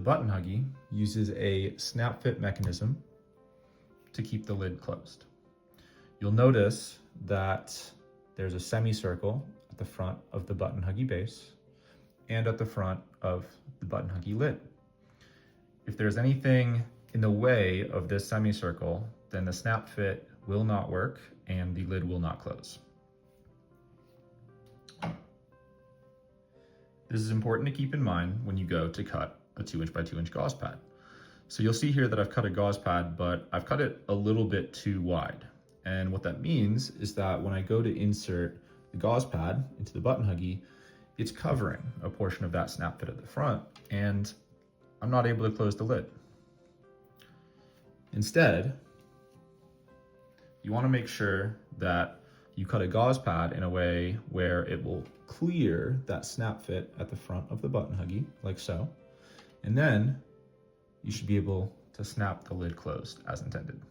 Button Huggie uses a snap fit mechanism to keep the lid closed. You'll notice that there's a semicircle at the front of the Button Huggie base and at the front of the Button Huggie lid. If there's anything in the way of this semicircle, then the snap fit will not work and the lid will not close. This is important to keep in mind when you go to cut a 2" by 2" gauze pad. So you'll see here that I've cut a gauze pad, but I've cut it a little bit too wide. And what that means is that when I go to insert the gauze pad into the Button Huggie, it's covering a portion of that snap fit at the front, and I'm not able to close the lid. Instead, you want to make sure that you cut a gauze pad in a way where it will clear that snap fit at the front of the Button Huggie, like so. And then you should be able to snap the lid closed as intended.